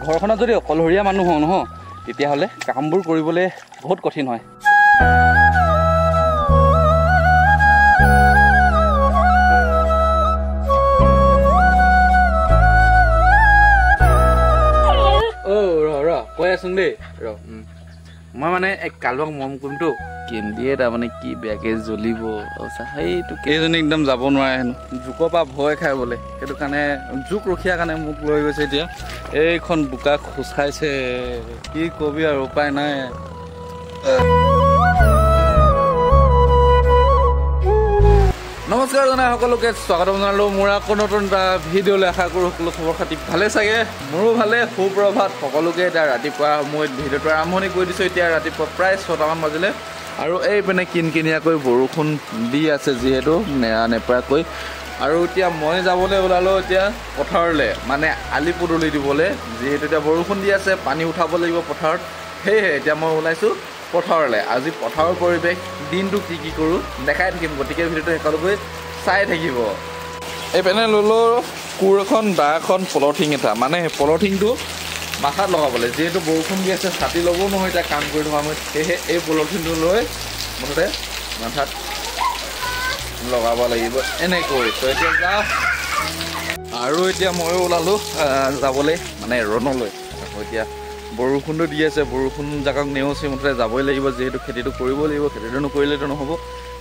ঘৰখনত যদি অকলশৰীয়া মানুহ হওঁ নহয় তেতিয়াহ'লে কামবোৰ কৰিবলৈ বহুত কঠিন হয়। কৈ আছোন দেই মই মানে এক কালুৱাক মৰম কৰিমতো কেন্দিয়ে তাৰমানে কি বেয়াকে জ্বলিব সেইটো কেইজনী একদম যাব নোৱাৰে হেনো জোকৰ পৰা ভয় খাই বোলে সেইটো কাৰণে জোক ৰখীয়া কাৰণে মোক লৈ গৈছে এতিয়া এইখন বোকা খোজকাইছে কি কবি আৰু উপায় নাই। নমস্কাৰ জনাই সকলোকে স্বাগতম জনালোঁ মোৰ আকৌ নতুন এটা ভিডিঅ'লৈ। আশা কৰোঁ সকলো খবৰ খাতি ভালে চাগে, মোৰো ভালে। সুপ্ৰভাত সকলোকে। এতিয়া ৰাতিপুৱা সময়ত ভিডিঅ'টো আৰম্ভণি কৰি দিছোঁ। এতিয়া ৰাতিপুৱা প্ৰায় 6টামান বাজিলে আৰু এইপিনে কিনকিনীয়াকৈ বৰষুণ দি আছে যিহেতু নেৰা নেপেৰাকৈ। আৰু এতিয়া মই যাবলৈ ওলালোঁ এতিয়া পথাৰলৈ, মানে আলি পদূলি দিবলৈ, যিহেতু এতিয়া বৰষুণ দি আছে পানী উঠাব লাগিব পথাৰত। সেয়েহে এতিয়া মই ওলাইছোঁ পথাৰলৈ। আজি পথাৰৰ পৰিৱেশ দিনটো কি কি কৰোঁ দেখাই থাকিম, গতিকে ভিডিঅ'টো শেষলৈকে চাই থাকিব। এইপিনে ল'লোঁ কোৰ এখন দা এখন পলথিং এটা, মানে পলথিংটো মাথাত লগাবলৈ, যিহেতু বৰষুণ দি আছে ছাতি ল'বও নহয় এতিয়া কাম কৰি থকা সময়ত। সেয়েহে এই পলথিংটো লৈ মুঠতে মাথাত লগাব লাগিব এনেকৈ। তো এতিয়া যাওঁ আৰু এতিয়া ময়ো ওলালোঁ যাবলৈ মানে ৰণলৈ। আকৌ এতিয়া বৰষুণটো দি আছে, বৰষুণ জাকক নেওচি মুঠতে যাবই লাগিব, যিহেতু খেতিটো কৰিব লাগিব, খেতিটো নকৰিলেতো নহ'ব।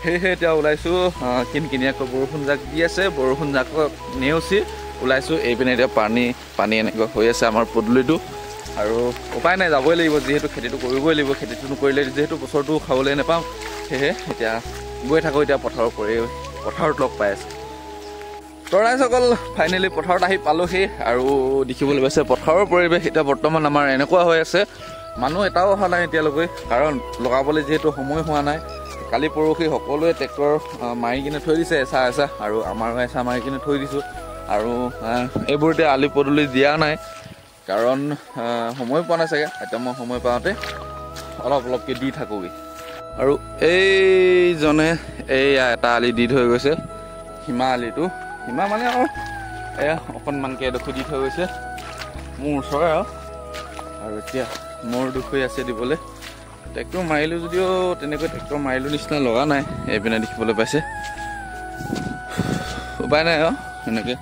সেয়েহে এতিয়া ওলাইছোঁ কিনকিনীয়াকৈ বৰষুণ জাক দি আছে, বৰষুণ জাকক নেওচি ওলাইছোঁ। এইপিনে এতিয়া পানী এনেকুৱা হৈ আছে আমাৰ পদূলিটো আৰু উপায় নাই যাবই লাগিব, যিহেতু খেতিটো কৰিবই লাগিব, খেতিটো নকৰিলে যিহেতু বছৰটো খাবলৈ নাপাওঁ। সেয়েহে এতিয়া গৈ থাকোঁ। এতিয়া পথাৰত লগ পাই আছোঁ। তৰাইসকল ফাইনেলি পথাৰত আহি পালোহি আৰু দেখিবলৈ পাইছে পথাৰৰ পৰিৱেশ এতিয়া বৰ্তমান আমাৰ এনেকুৱা হৈ আছে। মানুহ এটাও অহা নাই এতিয়ালৈকে, কাৰণ লগাবলৈ যিহেতু সময় হোৱা নাই। কালি পৰহি সকলোৱে ট্ৰেক্টৰ মাৰি কিনে থৈ দিছে এচা আৰু আমাৰো এচা মাৰি কিনে থৈ দিছোঁ। আৰু এইবোৰ এতিয়া আলি পদূলি দিয়া নাই, কাৰণ সময় পোৱা নাই চাগে। এতিয়া মই সময় পাওঁতে অলপকৈ দি থাকোঁগৈ। আৰু এইজনে এইয়া এটা আলি দি থৈ গৈছে, সীমা আলিটো। সীমা মানে আৰু এয়া অকণমানকৈ এডোখৰ দি থৈ গৈছে মোৰ ওচৰৰে আৰু এতিয়া মোৰ দুখ হৈ আছে দিবলৈ। ট্ৰেক্টৰ মাৰিলোঁ যদিও তেনেকৈ ট্ৰেক্টৰ মাৰিলোঁ নিচিনা লগা নাই। এইপিনে দেখিবলৈ পাইছে, উপায় নাই সেনেকৈ।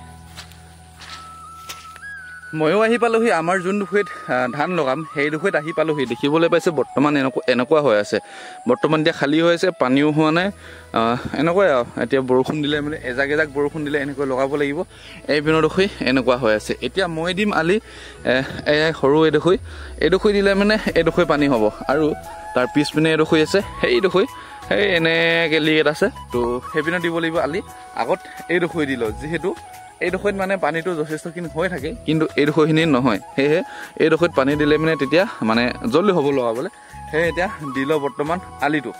ময়ো আহি পালোহি আমাৰ যোনডোখৰত ধান লগাম সেইডোখৰত আহি পালোহি। দেখিবলৈ পাইছে বৰ্তমান এনেকুৱা হৈ আছে। বৰ্তমান এতিয়া খালী হৈ আছে, পানীও হোৱা নাই, এনেকুৱাই আৰু। এতিয়া বৰষুণ দিলে মানে এজাক বৰষুণ দিলে এনেকৈ লগাব লাগিব। এইপিনৰডোখৰি এনেকুৱা হৈ আছে। এতিয়া মই দিম আলি সৰু এইডোখৰি দিলে মানে এইডোখৰি পানী হ'ব। আৰু তাৰ পিছপিনে এইডোখৰি আছে, সেই এনেকৈ লিক এটা আছে, তো সেইপিনে দিব লাগিব আলি। আগত এইডোখৰি দি লওঁ, যিহেতু এইডোখৰত মানে পানীটো যথেষ্টখিনি হৈ থাকে, কিন্তু এইডোখৰখিনি নহয়। সেয়েহে এইডোখৰত পানী দিলে মানে তেতিয়া মানে জলদি হ'ব লগাবলৈ। সেয়ে এতিয়া দি লওঁ বৰ্তমান আলিটো।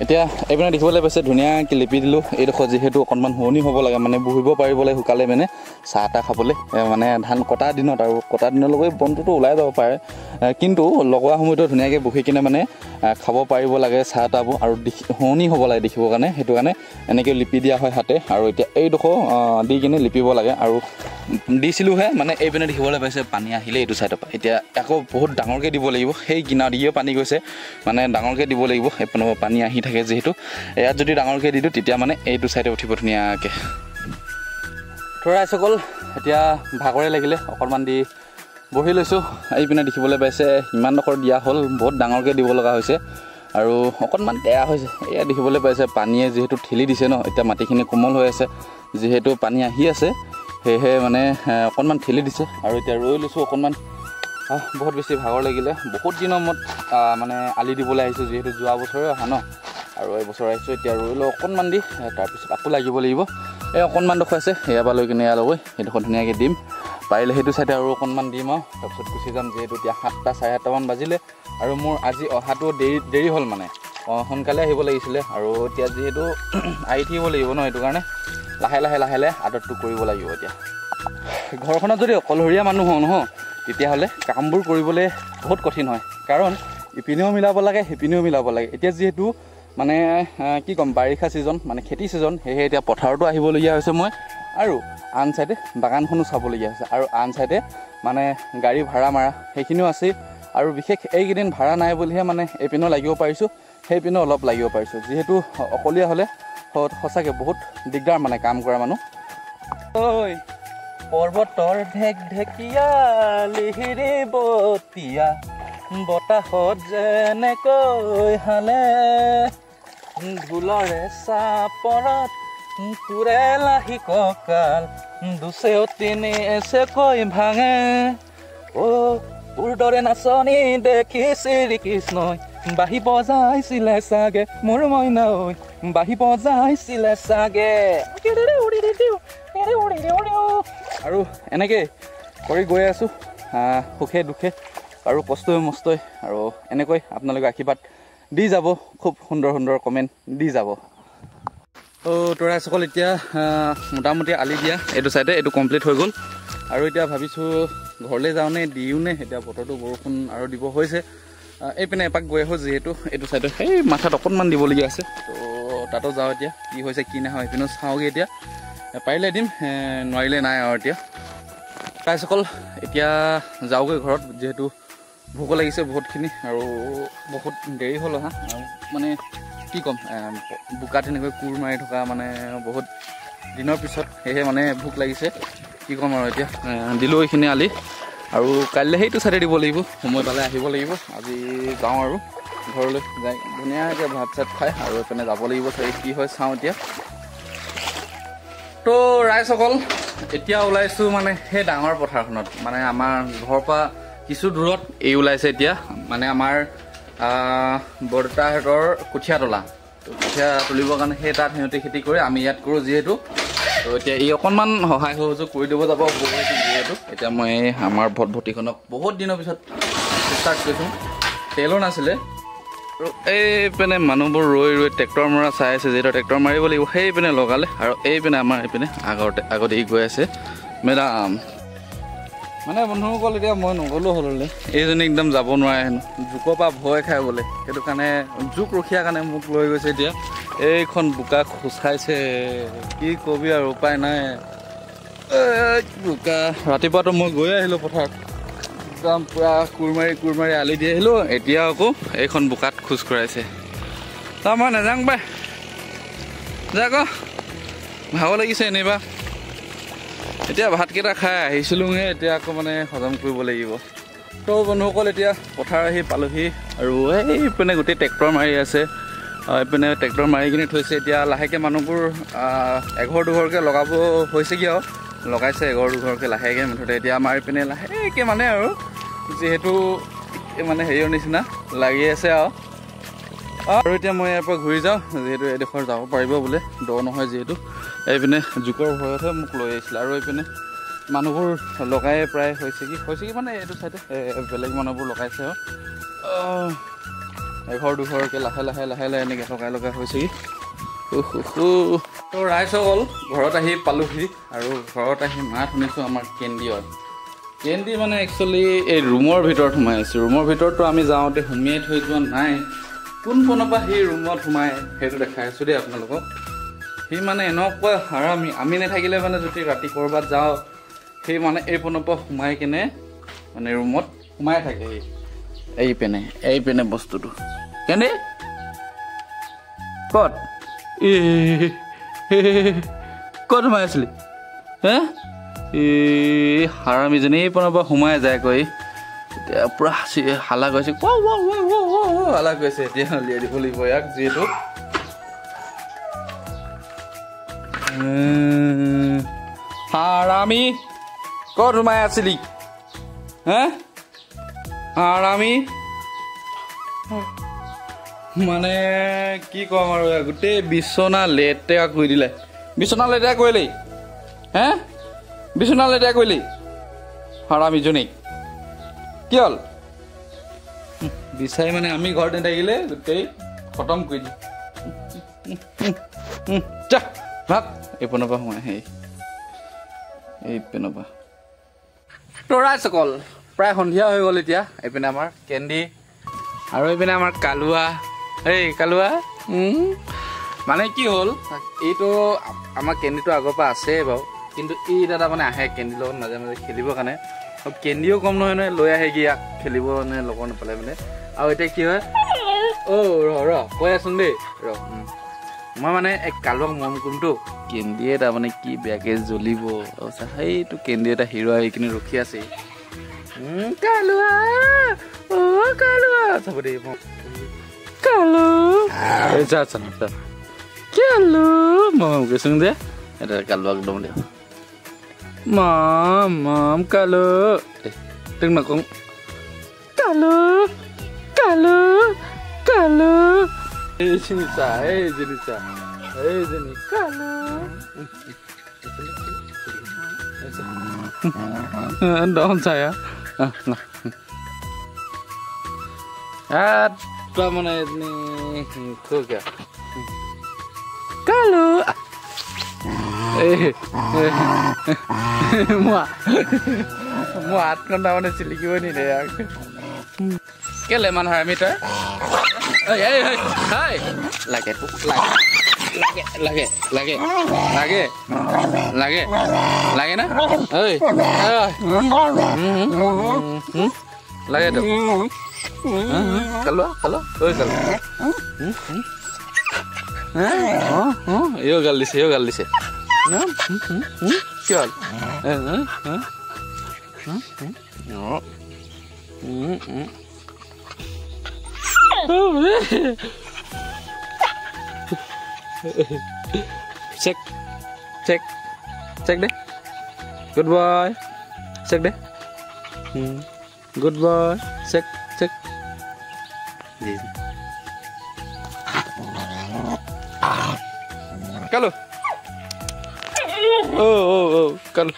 এতিয়া এইপিনে দেখিবলৈ পাইছে ধুনীয়াকৈ লিপি দিলোঁ। এইডোখৰ যিহেতু অকণমান শুৱনি হ'ব লাগে, মানে বহিব পাৰিবলৈ শুকালে মানে চাহ তাহ খাবলৈ, মানে ধান কটা দিনত আৰু কটা দিনলৈকে বনটোতো ওলাই যাব পাৰে, কিন্তু লগোৱা সময়তো ধুনীয়াকৈ বহি কিনে মানে খাব পাৰিব লাগে চাহ তাহবোৰ, আৰু শুৱনি হ'ব লাগে দেখিবৰ কাৰণে। সেইটো কাৰণে এনেকৈ লিপি দিয়া হয় হাতে। আৰু এতিয়া এইডোখৰ দি কিনে লিপিব লাগে আৰু দিছিলোঁহে। মানে এইপিনে দেখিবলৈ পাইছে পানী আহিলে এইটো ছাইডৰ পৰা। এতিয়া আকৌ বহুত ডাঙৰকৈ দিব লাগিব, সেই কিনাৰ দিয়েও পানী গৈছে, মানে ডাঙৰকৈ দিব লাগিব। এইপিনৰ পৰা পানী আহি থাকে যিহেতু, ইয়াত যদি ডাঙৰকৈ দি দিওঁ তেতিয়া মানে এইটো ছাইডে উঠিব ধুনীয়াকৈ। ৰাইজসকল এতিয়া ভাগৰে লাগিলে অকণমান দি বহি লৈছোঁ। এইপিনে দেখিবলৈ পাইছে ইমানডোখৰ দিয়া হ'ল, বহুত ডাঙৰকৈ দিব লগা হৈছে আৰু অকণমান বেয়া হৈছে। এয়া দেখিবলৈ পাইছে পানীয়ে যিহেতু ঠেলি দিছে ন, এতিয়া মাটিখিনি কোমল হৈ আছে, যিহেতু পানী আহি আছে সেয়েহে মানে অকণমান ঠেলি দিছে। আৰু এতিয়া ৰৈ লৈছোঁ অকণমান, বহুত বেছি ভাগৰ লাগিলে। বহুত দিনৰ মূৰত মানে আলি দিবলৈ আহিছোঁ, যিহেতু যোৱা বছৰে অহা ন, আৰু এইবছৰ আহিছোঁ। এতিয়া ৰৈ লওঁ অকণমান দি, তাৰপিছত আকৌ লাগিব লাগিব। এই অকণমানডোখৰ আছে, ইয়াৰ পৰা লৈ কিনে ইয়ালৈ সেইডোখৰ ধুনীয়াকৈ দিম। পাৰিলে সেইটো চাইডে আৰু অকণমান দিম আৰু তাৰপিছত গুচি যাম, যিহেতু এতিয়া 7টা চাৰে 7টামান বাজিলে আৰু মোৰ আজি অহাটো দেৰি হ'ল, মানে সোনকালে আহিব লাগিছিলে। আৰু এতিয়া যিহেতু আহি থাকিব লাগিব ন, সেইটো কাৰণে লাহে লাহে লাহে লাহে আদতটো কৰিব লাগিব এতিয়া ঘৰখনত যদি অকলশৰীয়া মানুহ হওঁ নহয় তেতিয়াহ'লে কামবোৰ কৰিবলৈ বহুত কঠিন হয় কাৰণ ইপিনেও মিলাব লাগে সিপিনেও মিলাব লাগে এতিয়া যিহেতু মানে কি ক'ম বাৰিষা ছিজন মানে খেতি ছিজন সেয়েহে এতিয়া পথাৰতো আহিবলগীয়া হৈছে মই আৰু আন চাইডে বাগানখনো চাবলগীয়া হৈছে আৰু আন চাইডে মানে গাড়ী ভাড়া মাৰা সেইখিনিও আছেই আৰু বিশেষ এইকেইদিন ভাড়া নাই বুলিহে মানে এইপিনেও লাগিব পাৰিছোঁ সেইপিনেও অলপ লাগিব পাৰিছোঁ যিহেতু অকলীয়া হ'লে সঁচাকৈ বহুত দিগদাৰ মানে কাম কৰা মানুহ ঐ পৰ্বতৰ ঢেক ঢেকীয়া লিহিৰি বতীয়া বতাহত যেনেকৈ হালে ঢোলৰে চাপৰত তোৰে লাহি কঁকাল দুচেও তিনি এচেকৈ ভাঙে অ' তোৰ দৰে নাচনি দেখি শ্ৰীকৃষ্ণই বাঁহী বজাইছিলে চাগে মোৰ মইনা ঐ বাঁহী বজাইছিলে চাগে আৰু এনেকৈ কৰি গৈ আছোঁ সুখে দুখে আৰু কষ্টই মষ্টই আৰু এনেকৈ আপোনালোকে আশীৰ্বাদ দি যাব খুব সুন্দৰ সুন্দৰ কমেণ্ট দি যাব তৰাইসকল এতিয়া মোটামুটি আলি দিয়া এইটো চাইডে এইটো কমপ্লিট হৈ গ'ল আৰু এতিয়া ভাবিছোঁ ঘৰলৈ যাওঁনে দিওঁনে এতিয়া বতৰটো বৰষুণ আৰু দিব হৈছে এইপিনে এপাক গৈ আহোঁ যিহেতু এইটো চাইডে সেই মাথাত অকণমান দিবলগীয়া আছে তো তাতো যাওঁ এতিয়া কি হৈছে কি নহয় সেইপিনেও চাওঁগৈ এতিয়া পাৰিলে দিম নোৱাৰিলে নাই আৰু এতিয়া ৰাইজসকল এতিয়া যাওঁগৈ ঘৰত যিহেতু ভোক লাগিছে বহুতখিনি আৰু বহুত দেৰি হ'ল অহা মানে কি ক'ম বোকাত এনেকৈ কোৰ মাৰি থকা মানে বহুত দিনৰ পিছত সেয়েহে মানে ভোক লাগিছে কি ক'ম আৰু এতিয়া দিলোঁ এইখিনি আলি আৰু কাইলৈ সেইটো চাইডে দিব লাগিব সময় পালে আহিব লাগিব আজি যাওঁ আৰু ঘৰলৈ যাই ধুনীয়াকৈ ভাত চাত খাই আৰু এইপিনে যাব লাগিব চাগে কি হয় চাওঁ এতিয়া তো ৰাইজসকল এতিয়া ওলাইছোঁ মানে সেই ডাঙৰ পথাৰখনত মানে আমাৰ ঘৰৰ পৰা কিছু দূৰত এই ওলাইছে এতিয়া মানে আমাৰ বৰদেউতাহঁতৰ কঠীয়া তোলা তো কঠীয়া তুলিবৰ কাৰণে সেই তাত সিহঁতে খেতি কৰে আমি ইয়াত কৰোঁ যিহেতু তো এতিয়া এই অকণমান সহায় সহযোগ কৰি দিব যাব যিহেতু এতিয়া মই আমাৰ ভটভটিখনক বহুত দিনৰ পিছত ষ্টাৰ্ট কৰিছোঁ তেলো নাছিলে আৰু এইপিনে মানুহবোৰ ৰৈ ৰৈ ট্ৰেক্টৰ মৰা চাই আছে যিহেতু ট্ৰেক্টৰ মাৰিব লাগিব সেইপিনে লগালে আৰু এইপিনে আমাৰ এইপিনে আগতে গৈ আছে মেডাম মানে বন্ধুসকল এতিয়া মই নগ'লেও হ'ললে এইজনী একদম যাব নোৱাৰে হেনো জোকৰ পৰা ভয় খাই বোলে সেইটো কাৰণে জোক ৰখীয়াৰ কাৰণে মোক লৈ গৈছে এতিয়া এইখন বোকা খোচাইছে কি কবি আৰু উপায় নাই বোকা ৰাতিপুৱাতো মই গৈ আহিলোঁ পথাৰত একদম পূৰা কোৰ মাৰি আলি দি আহিলোঁ এতিয়া আকৌ এইখন বোকাত খোজ কঢ়াইছে তাৰ মই নাযাওঁ পাই যা আকৌ ভাগ লাগিছে এনেবা এতিয়া ভাতকেইটা খাই আহিছিলোঁহে এতিয়া আকৌ মানে হজম কৰিব লাগিব তো বন্ধুসকল এতিয়া পথাৰ আহি পালোহি আৰু এইপিনে গোটেই ট্ৰেক্টৰ মাৰি আছে এইপিনে ট্ৰেক্টৰ মাৰি কিনি থৈছে এতিয়া লাহেকৈ মানুহবোৰ এঘৰ দুঘৰকৈ লগাব হৈছেগৈ আৰু লগাইছে এঘৰ দুঘৰকৈ লাহেকৈ মুঠতে এতিয়া আমাৰ এইপিনে লাহেকৈ মানে আৰু যিহেতু মানে হেৰিৰ নিচিনা লাগি আছে আৰু এতিয়া মই ইয়াৰ পৰা ঘূৰি যাওঁ যিহেতু এডোখৰ যাব পাৰিব বোলে দ নহয় যিহেতু এইপিনে জোকৰ ভয়তহে মোক লৈ আহিছিলে আৰু এইপিনে মানুহবোৰ লগাই প্ৰায় হৈছে কি মানে এইটো চাইডে বেলেগ মানুহবোৰ লগাইছে আৰু এঘৰ দুঘৰকৈ লাহে লাহে এনেকৈ লগাই হৈছেগৈ তো ৰাইজসকল ঘৰত আহি পালোহি আৰু ঘৰত আহি মাত শুনিছোঁ আমাৰ কেন্দি মানে একচুৱেলি এই ৰুমৰ ভিতৰত সোমাই আছোঁ ৰুমৰ ভিতৰততো আমি যাওঁতে সুমিয়াই থৈ যোৱা নাই কোনফালৰ পৰা সেই ৰুমত সোমাই সেইটো দেখাই আছোঁ দেই আপোনালোকক সি মানে এনেকুৱা হাৰামি আমি নাথাকিলে মানে যদি ৰাতি ক'ৰবাত যাওঁ সেই মানে এইপিনৰ পৰা সোমাই কিনে মানে ৰুমত সোমাই থাকে এইপিনে বস্তুটো কেনে ক'ত ক'ত সোমাই আছিলি হে হাৰামিজনী এইপিনৰ পৰা সোমাই যায় কৈ এতিয়া পূৰা হালা গৈছে হালা গৈছে এতিয়া উলিয়াই দিব লাগিব ইয়াক যিহেতু হাৰামি ক'ত সোমাই আছিলি হে হাৰামি মানে কি ক'ম আৰু গোটেই বিচনা লেতেৰা কৰি দিলে বিচনা লেতেৰা কৰিলেই হে বিচনা লেতেৰা কৰিলেই হাৰামিজনীক কি হ'ল বিচাৰি মানে আমি ঘৰত নাথাকিলে গোটেই খতম কৰি দিওঁ যা ভাগ এইপিনৰ পৰা সোমাই এইপিনৰ পৰা তৰাই চকল প্ৰায় সন্ধিয়া হৈ গ'ল এতিয়া এইপিনে আমাৰ কেণ্ডি আৰু এইপিনে আমাৰ কালুৱা কালুৱা মানে কি হ'ল এইটো আমাৰ কেণ্ডিটো আগৰ পৰা আছে বাৰু কিন্তু ই দাদা মানে আহে কেণ্ডিৰ লগত মাজে মাজে খেলিবৰ কাৰণে আৰু কেণ্ডিও কম নহয় লৈ আহেগৈ ইয়াক খেলিব মানে লগৰ নাপালে মানে আৰু এতিয়া কি হয় ৰ কৈ আছোন দেই মই মানে এক কালুৱাক মৰম কৰিমতো কেণ্ডিয়ে তাৰমানে কি বেয়াকে জ্বলিব সেইটো কেণ্ডি এটা হিৰো আহি কিনে ৰখি আছে কালুৱা কালুৱা চাব দেই কালু কালু মৰম কৈছোং যে এটা কালুৱাক একদম দে মম কালু তোক নকওঁ কালু কালু কালু এইজনী Kalu don't saya apa mana ini juga kalau muat kan tahu nih cilik ini deh ya keleman hamita hai lagi na lagi tuh kalau yo galis kial cek deh good boy cek deh good boy cek kalau kalau